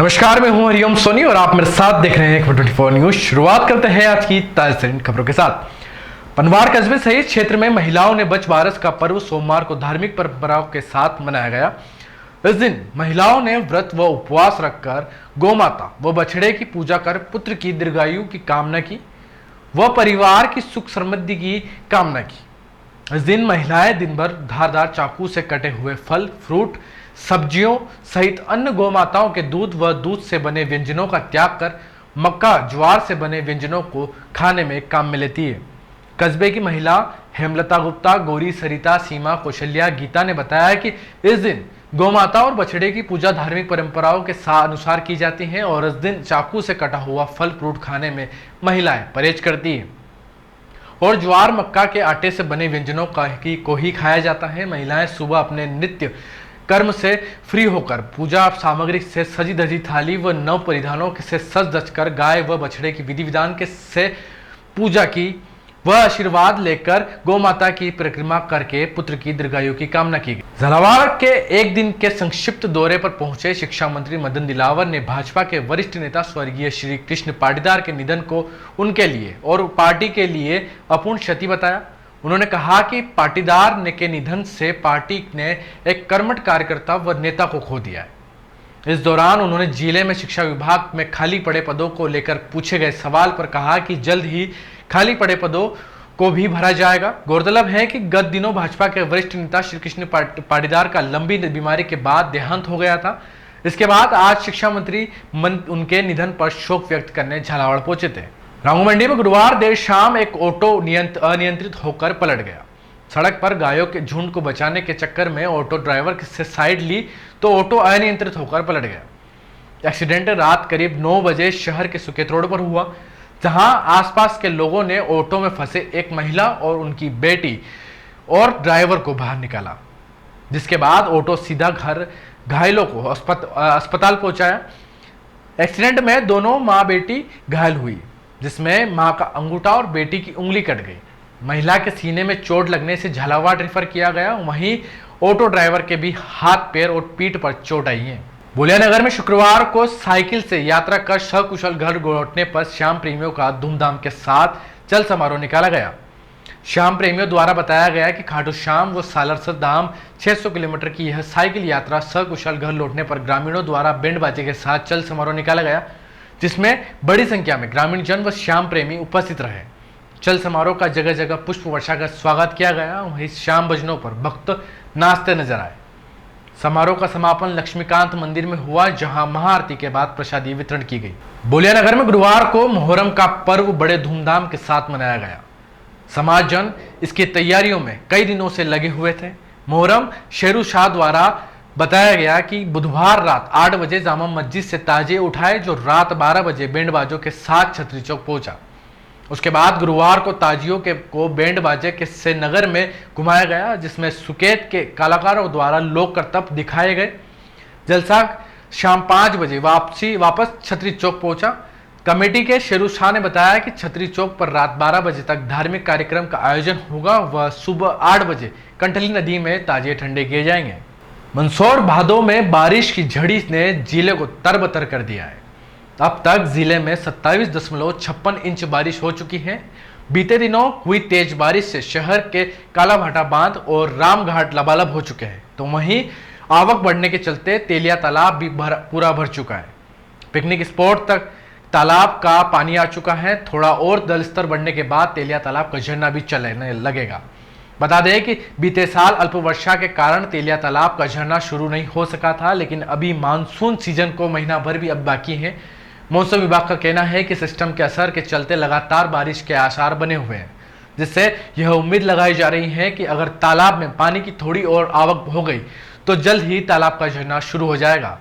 नमस्कार, मैं हूं हरिओम सोनी और आप मेरे साथ देख रहे हैं 24 न्यूज। शुरुआत करते हैं आज की ताजा खबरों के साथ। पनवार कस्बे सहित क्षेत्र में महिलाओं ने बच बारस का पर्व सोमवार को धार्मिक परंपराओं के साथ मनाया गया। इस दिन महिलाओं ने व्रत व उपवास रखकर गौ माता व बछड़े की पूजा कर पुत्र की दीर्घायु की कामना की व परिवार की सुख समृद्धि की कामना की। इस दिन महिलाएं दिन भर धारदार चाकू से कटे हुए फल, फ्रूट, सब्जियों सहित अन्य गौ माताओं के दूध व दूध से बने व्यंजनों का त्याग कर मक्का, ज्वार से बने व्यंजनों को खाने में काम में लेती है। कस्बे की महिला हेमलता गुप्ता, गौरी, सरिता, सीमा, कौशल्या, गीता ने बताया कि इस दिन गौ माता और बछड़े की पूजा धार्मिक परंपराओं के अनुसार की जाती है और इस दिन चाकू से कटा हुआ फल फ्रूट खाने में महिलाएं परहेज करती है और ज्वार मक्का के आटे से बने व्यंजनों को ही खाया जाता है। महिलाएं सुबह अपने नित्य कर्म से फ्री होकर पूजा सामग्री से सजी धजी थाली व नव परिधानों से सज धज कर गाय व बछड़े की विधि विधान के से पूजा की वह आशीर्वाद लेकर गौ माता की परिक्रमा करके पुत्र की दीर्घायु की कामना की गई। झालावाड़ के एक दिन के संक्षिप्त दौरे पर पहुंचे शिक्षा मंत्री मदन दिलावर ने भाजपा के वरिष्ठ नेता स्वर्गीय श्री कृष्ण पाटीदार के निधन को उनके लिए और पार्टी के लिए अपूर्ण क्षति बताया। उन्होंने कहा कि पाटीदार के निधन से पार्टी ने एक कर्मठ कार्यकर्ता व नेता को खो दिया है। इस दौरान उन्होंने जिले में शिक्षा विभाग में खाली पड़े पदों को लेकर पूछे गए सवाल पर कहा कि जल्द ही खाली पड़े पदों को भी भरा जाएगा। गौरतलब है कि गत दिनों भाजपा के वरिष्ठ नेता श्री कृष्ण पाटीदार का लंबी बीमारी के बाद देहांत हो गया था। इसके बाद आज शिक्षा मंत्री उनके निधन पर शोक व्यक्त करने झालावाड़ पहुंचे थे। रामू मंडी में गुरुवार देर शाम एक ऑटो अनियंत्रित होकर पलट गया। सड़क पर गायों के झुंड को बचाने के चक्कर में ऑटो ड्राइवर से साइड ली तो ऑटो अनियंत्रित होकर पलट गया। एक्सीडेंट रात करीब 9 बजे शहर के सुकेत रोड पर हुआ, जहां आसपास के लोगों ने ऑटो में फंसे एक महिला और उनकी बेटी और ड्राइवर को बाहर निकाला, जिसके बाद ऑटो सीधा घर घायलों को अस्पताल पहुंचाया। एक्सीडेंट में दोनों मां बेटी घायल हुई, जिसमें मां का अंगूठा और बेटी की उंगली कट गई। महिला के सीने में चोट लगने से झालावाड़ रेफर किया गया। वहीं ऑटो ड्राइवर के भी हाथ, पैर और पीठ पर चोट आई है। बोलियानगर में शुक्रवार को साइकिल से यात्रा कर सकुशल घर लौटने पर श्याम प्रेमियों का धूमधाम के साथ चल समारोह निकाला गया। श्याम प्रेमियों द्वारा बताया गया कि खाटू श्याम व सालासर धाम 600 किलोमीटर की यह साइकिल यात्रा सकुशल घर लौटने पर ग्रामीणों द्वारा बैंड बाजे के साथ चल समारोह निकाला गया, जिसमें बड़ी संख्या में ग्रामीण जन व श्याम प्रेमी उपस्थित रहे। चल समारोह का जगह जगह पुष्प वर्षा का स्वागत किया गया। वहीं श्याम भजनों पर भक्त नाचते नजर आए। समारोह का समापन लक्ष्मीकांत मंदिर में हुआ, जहां महाआरती के बाद प्रसादी वितरण की गई। बोलियानगर में गुरुवार को मुहर्रम का पर्व बड़े धूमधाम के साथ मनाया गया। समाज जन इसकी तैयारियों में कई दिनों से लगे हुए थे। मुहर्रम शेरू शाह द्वारा बताया गया कि बुधवार रात 8 बजे जामा मस्जिद से ताजे उठाए, जो रात 12 बजे बैंड बाजों के साथ छतरी चौक पहुंचा। उसके बाद गुरुवार को ताजियों को बैंड बाजे के से नगर में घुमाया गया, जिसमें सुकेत के कलाकारों द्वारा लोक करतब दिखाए गए। जलसा शाम 5 बजे वापस छतरी चौक पहुंचा। कमेटी के शेरू शाह ने बताया कि छतरी चौक पर रात 12 बजे तक धार्मिक कार्यक्रम का आयोजन होगा व सुबह 8 बजे कंटली नदी में ताजिए ठंडे किए जाएंगे। मंदसौर भादों में बारिश की झड़ी ने जिले को तरबतर कर दिया है। अब तक जिले में 27.56 इंच बारिश हो चुकी है। बीते दिनों हुई तेज बारिश से शहर के कालाभाटा बांध और रामघाट लबालब हो चुके हैं, तो वहीं आवक बढ़ने के चलते तेलिया तालाब भी पूरा भर चुका है। पिकनिक स्पॉट तक तालाब का पानी आ चुका है। थोड़ा और जल स्तर बढ़ने के बाद तेलिया तालाब का झरना भी चलने लगेगा। बता दें कि बीते साल अल्प वर्षा के कारण तेलिया तालाब का झरना शुरू नहीं हो सका था, लेकिन अभी मानसून सीजन को महीना भर भी अब बाकी है। मौसम विभाग का कहना है कि सिस्टम के असर के चलते लगातार बारिश के आसार बने हुए हैं, जिससे यह उम्मीद लगाई जा रही है कि अगर तालाब में पानी की थोड़ी और आवक हो गई तो जल्द ही तालाब का झरना शुरू हो जाएगा।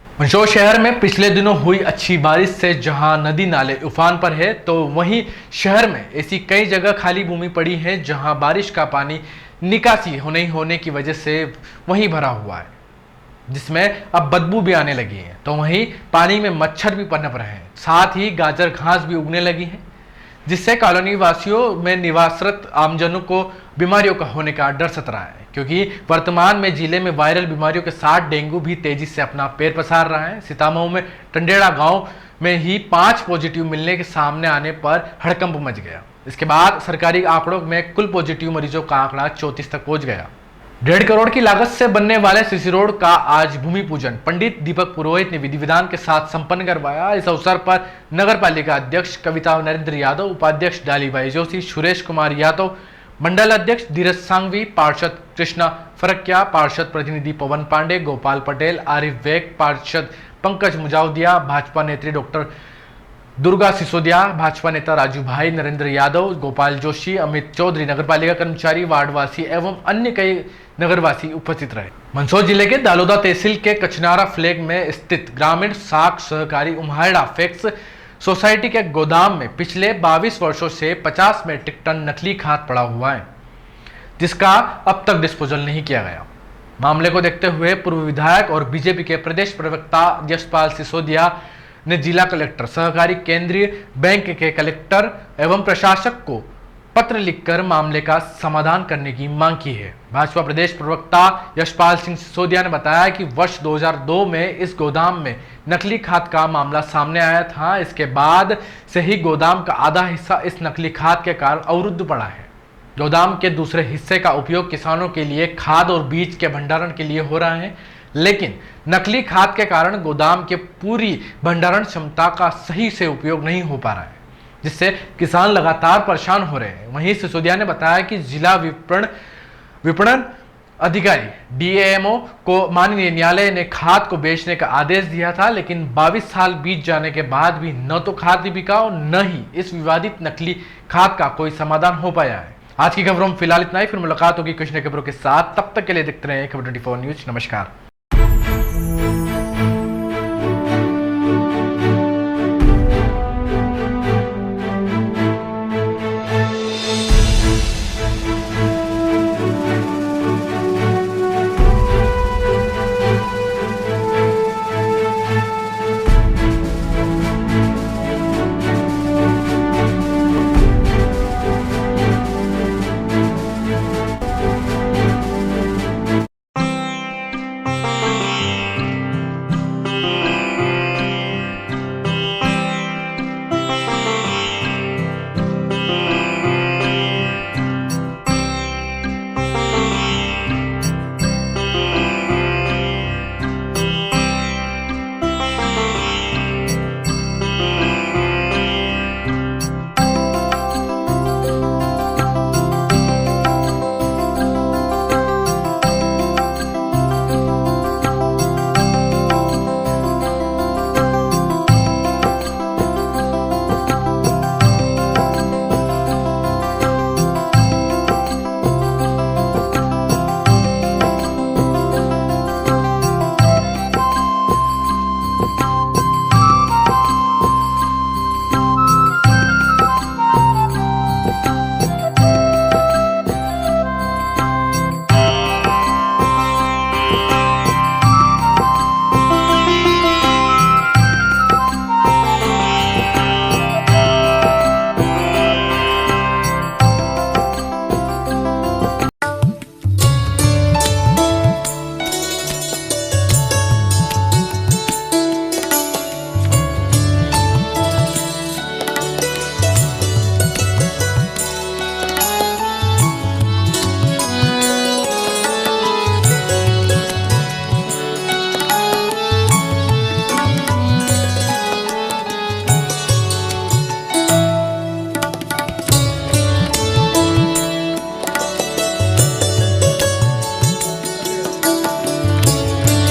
मंदसौर शहर में पिछले दिनों हुई अच्छी बारिश से जहां नदी नाले उफान पर है, तो वहीं शहर में ऐसी कई जगह खाली भूमि पड़ी है जहां बारिश का पानी निकासी नहीं होने की वजह से वहीं भरा हुआ है, जिसमें अब बदबू भी आने लगी है। तो वहीं पानी में मच्छर भी पनप रहे हैं, साथ ही गाजर घास भी उगने लगी है, जिससे कॉलोनी वासियों में निवासरत आमजनों को बीमारियों का होने का डर सतरा है। क्योंकि वर्तमान में जिले में वायरल बीमारियों के साथ डेंगू भी तेजी से अपना पैर पसार रहा है। सीतामऊ में टंडेड़ा गांव में ही 5 पॉजिटिव मिलने के सामने आने पर हड़कंप मच गया। इसके बाद सरकारी आंकड़ों में कुल पॉजिटिव मरीजों का आंकड़ा 34 तक पहुंच गया। 1.5 करोड़ की लागत से बनने वाले सीसी रोड का आज भूमि पूजन पंडित दीपक पुरोहित ने विधि विधान के साथ संपन्न करवाया। इस अवसर पर नगर पालिका अध्यक्ष कविता नरेंद्र यादव, उपाध्यक्ष डालीबाई जोशी, सुरेश कुमार यादव, मंडल अध्यक्ष धीरज सांघवी, पार्षद कृष्णा फरकिया, पार्षद प्रतिनिधि पवन पांडे, गोपाल पटेल, आरिफ बेग, पार्षद पंकज मुजावदिया, भाजपा नेत्री डॉक्टर दुर्गा सिसोदिया, भाजपा नेता राजू भाई, नरेंद्र यादव, गोपाल जोशी, अमित चौधरी, नगरपालिका कर्मचारी, वार्डवासी एवं अन्य कई नगरवासी उपस्थित रहे। मंदसौर जिले के दालोदा तहसील के कचनारा फ्लैग में स्थित ग्रामीण साख सहकारी उम्हाड़ा फैक्स सोसाइटी के गोदाम में पिछले 22 वर्षों से 50 मीट्रिक टन नकली खाद पड़ा हुआ है, जिसका अब तक डिस्पोजल नहीं किया गया। मामले को देखते हुए पूर्व विधायक और बीजेपी के प्रदेश प्रवक्ता यशपाल सिसोदिया ने जिला कलेक्टर, सहकारी केंद्रीय बैंक के कलेक्टर एवं प्रशासक को पत्र लिखकर मामले का समाधान करने की मांग की है। भाजपा प्रदेश प्रवक्ता यशपाल सिंह सिसोदिया ने बताया कि वर्ष 2002 में इस गोदाम में नकली खाद का मामला सामने आया था। इसके बाद से ही गोदाम का आधा हिस्सा इस नकली खाद के कारण अवरुद्ध पड़ा है। गोदाम के दूसरे हिस्से का उपयोग किसानों के लिए खाद और बीज के भंडारण के लिए हो रहा है, लेकिन नकली खाद के कारण गोदाम के पूरी भंडारण क्षमता का सही से उपयोग नहीं हो पा रहा है, जिससे किसान लगातार परेशान हो रहे हैं। वहीं सिसोदिया ने बताया कि जिला विपणन अधिकारी डीएमओ को माननीय न्यायालय ने खाद को बेचने का आदेश दिया था, लेकिन 22 साल बीत जाने के बाद भी न तो खाद बिका और न ही इस विवादित नकली खाद का कोई समाधान हो पाया है। आज की खबरों में फिलहाल इतना ही, फिर मुलाकात होगी कुछ नई खबरों के साथ। तब तक के लिए देखते रहे खबर 24 न्यूज। नमस्कार।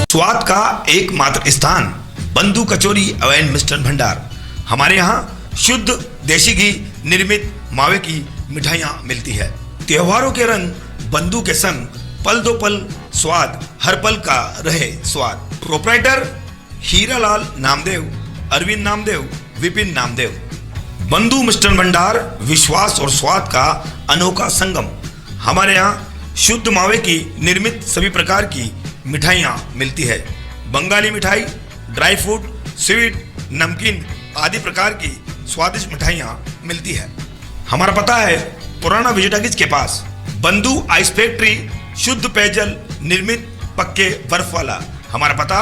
स्वाद का एकमात्र स्थान बंधु कचौरी एवं मिष्ठान भंडार। हमारे यहाँ शुद्ध देसी घी निर्मित मावे की मिठाइयाँ मिलती है। त्योहारों के रंग बंधु के संग पल दो पल स्वाद, हर पल का रहे स्वाद। प्रोप्राइटर हीरालाल नामदेव, अरविंद नामदेव, विपिन नामदेव। बंधु मिष्ठान भंडार विश्वास और स्वाद का अनोखा संगम। हमारे यहाँ शुद्ध मावे की निर्मित सभी प्रकार की मिठाइयाँ मिलती है। बंगाली मिठाई, ड्राई फ्रूट, स्वीट, नमकीन आदि प्रकार की स्वादिष्ट मिठाइयाँ मिलती है। हमारा पता है पुराना विजय टाकीज के पास। बंधु आइस फैक्ट्री शुद्ध पेयजल निर्मित पक्के बर्फ वाला। हमारा पता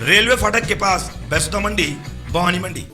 रेलवे फाटक के पास वैष्णो मंडी, भवानी मंडी।